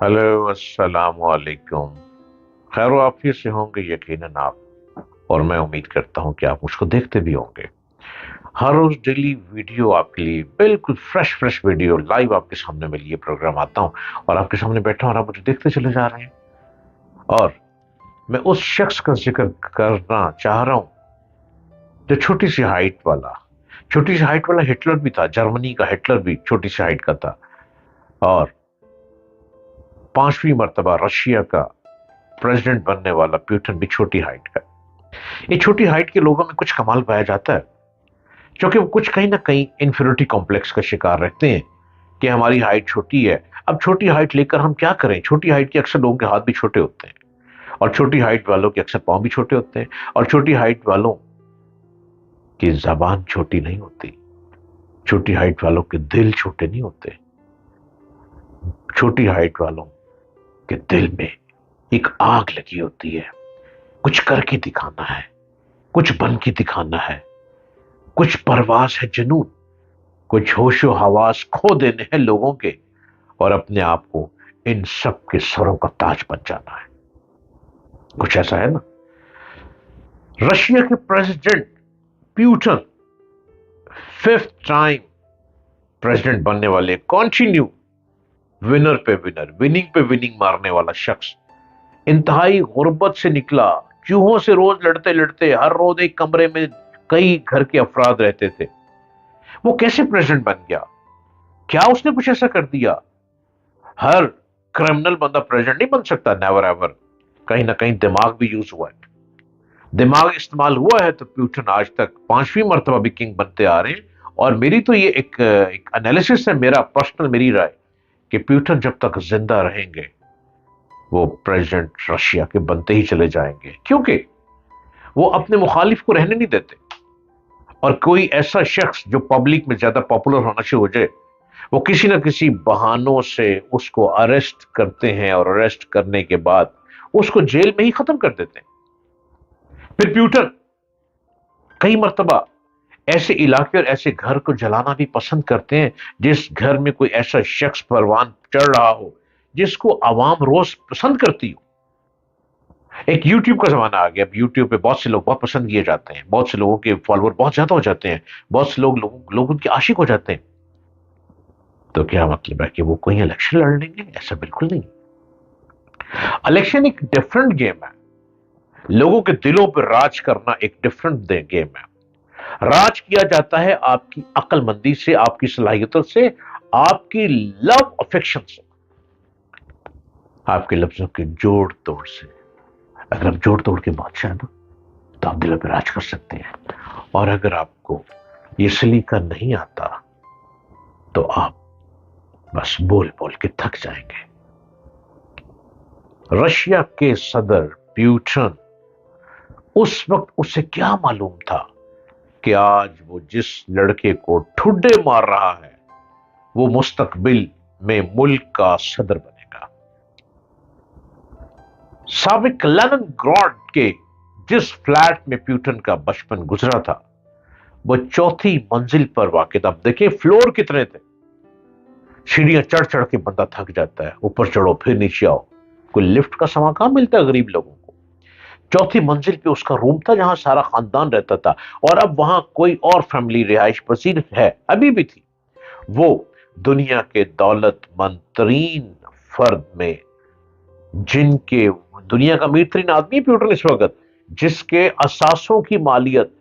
Hello अस्सलाम वालेकुम। खैर आफियत से होंगे यकीनन आप। और मैं उम्मीद करता हूं कि आप मुझको देखते भी होंगे। हर रोज डेली वीडियो आपके लिए बिल्कुल फ्रेश फ्रेश वीडियो लाइव आपके सामने में लिए प्रोग्राम आता हूं। और आपके सामने बैठा हूं और आप मुझे देखते चले जा रहे हैं। और मैं उस शख्स का जिक्र करना चाह रहा हूं जो छोटी सी हाइट वाला हिटलर भी था। जर्मनी का हिटलर भी छोटी सी हाइट का था। और पांचवी मर्तबा रशिया का प्रेसिडेंट बनने वाला प्यूटन भी छोटी हाइट का। ये छोटी हाइट के लोगों में कुछ कमाल पाया जाता है, क्योंकि वो कुछ कहीं ना कहीं इन्फीरियरिटी कॉम्प्लेक्स का शिकार रहते हैं कि हमारी हाइट छोटी है। अब छोटी हाइट लेकर हम क्या करें? छोटी हाइट के अक्सर लोगों के हाथ भी छोटे होते हैं, और छोटी हाइट वालों के अक्सर पांव भी छोटे होते हैं, और छोटी हाइट वालों की जबान छोटी नहीं होती। छोटी हाइट वालों के दिल छोटे नहीं होते। छोटी हाइट वालों के दिल में एक आग लगी होती है। कुछ करके दिखाना है, कुछ बन के दिखाना है, कुछ परवास है, जुनून, कुछ होशो हवास खो देने हैं लोगों के, और अपने आप को इन सब के सरों का ताज बन जाना है। कुछ ऐसा है ना। रशिया के president Putin, fifth time president बनने वाले, कॉन्टिन्यू विनर पे विनर, विनिंग पे विनिंग मारने वाला शख्स, इंतहाई गुर्बत से निकला। चूहों से रोज लड़ते लड़ते हर रोज एक कमरे में कई घर के अफराद रहते थे। वो कैसे प्रेसिडेंट बन गया? क्या उसने कुछ ऐसा कर दिया? हर क्रिमिनल बंदा प्रेसिडेंट नहीं बन सकता, नेवर एवर। कहीं ना कहीं दिमाग भी यूज हुआ है, दिमाग इस्तेमाल हुआ है, तो प्यूटन आज तक पांचवी मर्तबा भी किंग बनते आ रहे हैं। और मेरी तो ये एक एनालिसिस है, मेरा पर्सनल, मेरी राय, कि प्यूटन जब तक जिंदा रहेंगे वो प्रेसिडेंट रशिया के बनते ही चले जाएंगे, क्योंकि वो अपने मुखालिफ को रहने नहीं देते। और कोई ऐसा शख्स जो पब्लिक में ज्यादा पॉपुलर होना शुरू हो जाए, वो किसी ना किसी बहानों से उसको अरेस्ट करते हैं, और अरेस्ट करने के बाद उसको जेल में ही खत्म कर देते हैं। फिर प्यूटन कई मर्तबा ऐसे इलाके और ऐसे घर को जलाना भी पसंद करते हैं जिस घर में कोई ऐसा शख्स परवान चढ़ रहा हो जिसको आवाम रोज पसंद करती हो। एक यूट्यूब का जमाना आ गया। अब यूट्यूब पे बहुत से लोग बहुत पसंद किए जाते हैं, बहुत से लोगों के फॉलोअर बहुत ज्यादा हो जाते हैं, बहुत से लोग उनके आशिक हो जाते हैं। तो क्या मतलब है कि वो कोई इलेक्शन लड़ लेंगे? ऐसा बिल्कुल नहीं। इलेक्शन एक डिफरेंट गेम है। लोगों के दिलों पर राज करना एक डिफरेंट गेम है। राज किया जाता है आपकी अक्लमंदी से, आपकी सलाहियतों से, आपकी लव अफेक्शन से, आपके लफ्जों के जोड़ तोड़ से। अगर आप जोड़ तोड़ के बादशाह ना, तो आप दिलों पर राज कर सकते हैं। और अगर आपको ये सलीका नहीं आता, तो आप बस बोल बोल के थक जाएंगे। रशिया के सदर प्यूटन, उस वक्त उसे क्या मालूम था कि आज वो जिस लड़के को ठुड्डे मार रहा है वो मुस्तकबिल में मुल्क का सदर बनेगा। साबिक लेनिनग्राड के जिस फ्लैट में प्यूटन का बचपन गुजरा था, वो चौथी मंजिल पर वाक़ था। अब देखिए फ्लोर कितने थे। सीढ़ियां चढ़ चढ़ के बंदा थक जाता है, ऊपर चढ़ो फिर नीचे आओ। कोई लिफ्ट का सामान कहां मिलता है गरीब लोगों को? चौथी मंजिल पे उसका रूम था जहां सारा खानदान रहता था। और अब वहां कोई और फैमिली रिहाइश पसीर है, अभी भी थी। वो दुनिया के दौलतमंद तरीन फर्द में, जिनके दुनिया का अमीर तरीन आदमी प्यूटन इस वक्त, जिसके असासों की मालियत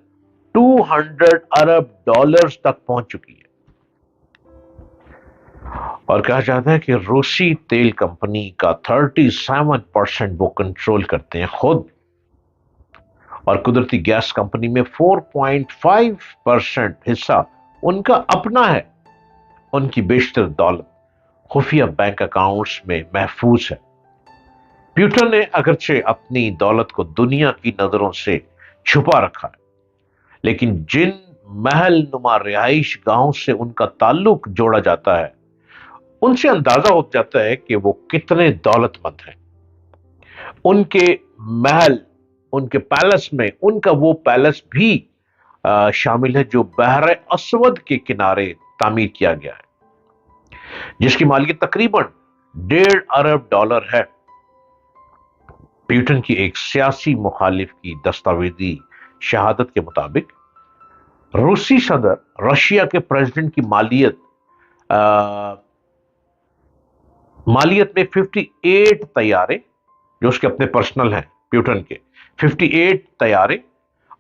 200 अरब डॉलर्स तक पहुंच चुकी है। और कहा जाता है कि रूसी तेल कंपनी का 37% वो कंट्रोल करते हैं खुद, और कुदरती गैस कंपनी में 4.5% हिस्सा उनका अपना है। उनकी बेशतर दौलत खुफिया बैंक अकाउंट्स में महफूज है। प्यूटन ने अगरचे अपनी दौलत को दुनिया की नजरों से छुपा रखा है, लेकिन जिन महल नुमा रिहाइश गांव से उनका ताल्लुक जोड़ा जाता है, उनसे अंदाजा हो जाता है कि वो कितने दौलतमंद हैं। उनके महल, उनके पैलेस में उनका वो पैलेस भी शामिल है जो बहर असवद के किनारे तामीर किया गया है, जिसकी मालियत तकरीबन $1.5 ہے. پیوٹن کی ایک سیاسی مخالف کی دستاویزی شہادت کے مطابق روسی صدر رشیا کے پریزیڈنٹ کی مالیت میں 58 طیارے جو اس کے اپنے پرسنل ہیں پیوٹن کے 58 طیارے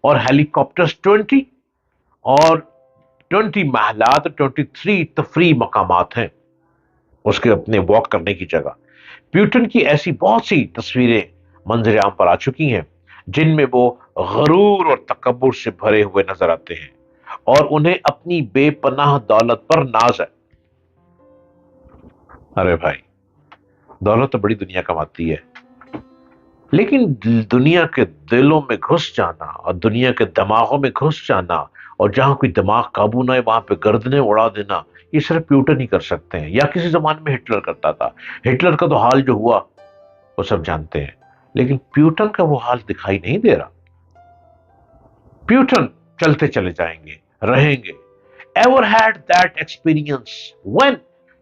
اور ہیلی کاپٹرز 20 اور 20 محلات 23 تفریح مقامات ہیں اس کے اپنے واک کرنے کی جگہ. پیوٹن کی ایسی بہت سی تصویریں منظر عام پر آ چکی ہیں جن میں وہ غرور اور تکبر سے بھرے ہوئے نظر آتے ہیں اور انہیں اپنی بے پناہ دولت پر ناز ہے. ارے بھائی، دولت تو بڑی دنیا کماتی ہے، لیکن دنیا کے دلوں میں گھس جانا اور دنیا کے دماغوں میں گھس جانا اور جہاں کوئی دماغ قابو نہ ہے وہاں پہ گردنیں اڑا دینا، یہ صرف پیوٹن ہی کر سکتے ہیں، یا کسی زمانے میں ہٹلر کرتا تھا. ہٹلر کا تو حال جو ہوا وہ سب جانتے ہیں، لیکن پیوٹن کا وہ حال دکھائی نہیں دے رہا. پیوٹن چلتے چلے جائیں گے، رہیں گے. Ever had that experience when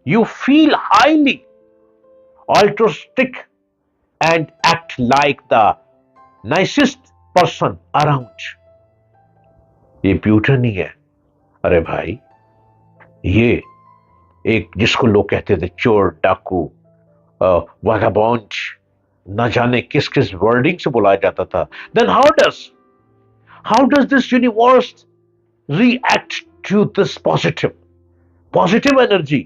you feel highly altruistic and act like the nicest person around? یہ پیوٹن ہی ہے. ارے بھائی، یہ ایک جس کو لوگ کہتے تھے چور، ڈاکو، ویگابونڈ، نہ جانے کس کس ورڈنگ سے بلایا جاتا تھا. Then how does this universe react to this positive energy?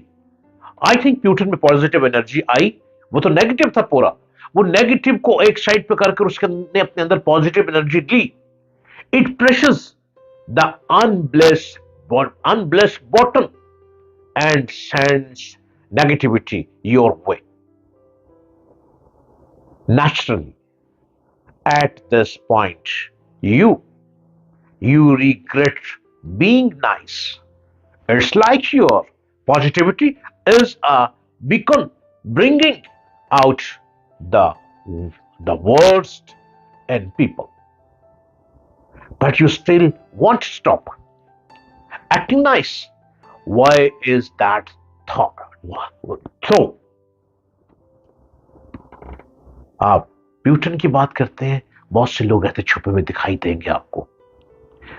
I think Putin میں پازیٹیو انرجی آئی. وہ تو نیگیٹو تھا پورا، وہ نیگیٹو کو ایک سائڈ پہ کر اس نے اپنے اندر پازیٹیو انرجی لی. It presses the unblessed button and sends negativity your way. Naturally, at this point, you regret being nice. It's like your positivity is a beacon bringing out the worst in people. But you still won't stop acting nice. Why is that so? آپ Putin کی بات کرتے ہیں، بہت سے لوگ ایسے چھپے ہوئے دکھائی دیں گے آپ کو.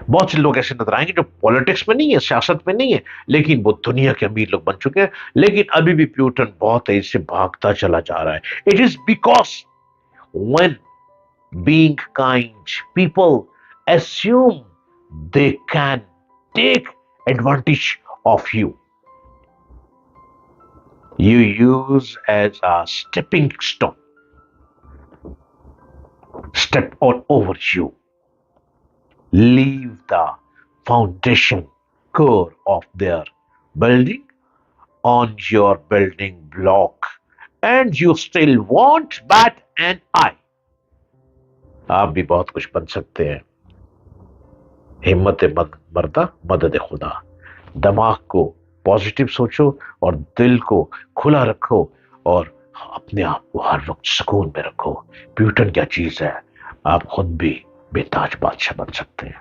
بہت سے لوگ ایسے نظر آئیں گے جو پولیٹکس میں نہیں ہے، سیاست میں نہیں ہے، لیکن وہ دنیا کے امیر لوگ بن چکے ہیں. لیکن ابھی بھی پیوٹن بہت تیزی سے بھاگتا چلا جا رہا ہے. It is because when being kind, people assume they can take advantage of you. You use as a stepping stone. Step on over you. Leave the foundation core of their building on your building block, and you still won't bat an eye. آپ بھی بہت کچھ بن سکتے ہیں. ہمت مردہ مدد خدا. دماغ کو پازیٹیو سوچو اور دل کو کھلا رکھو اور اپنے آپ کو ہر وقت سکون میں رکھو. پیوٹن کیا چیز ہے، آپ خود بھی بے تاج بادشاہ بن سکتے ہیں.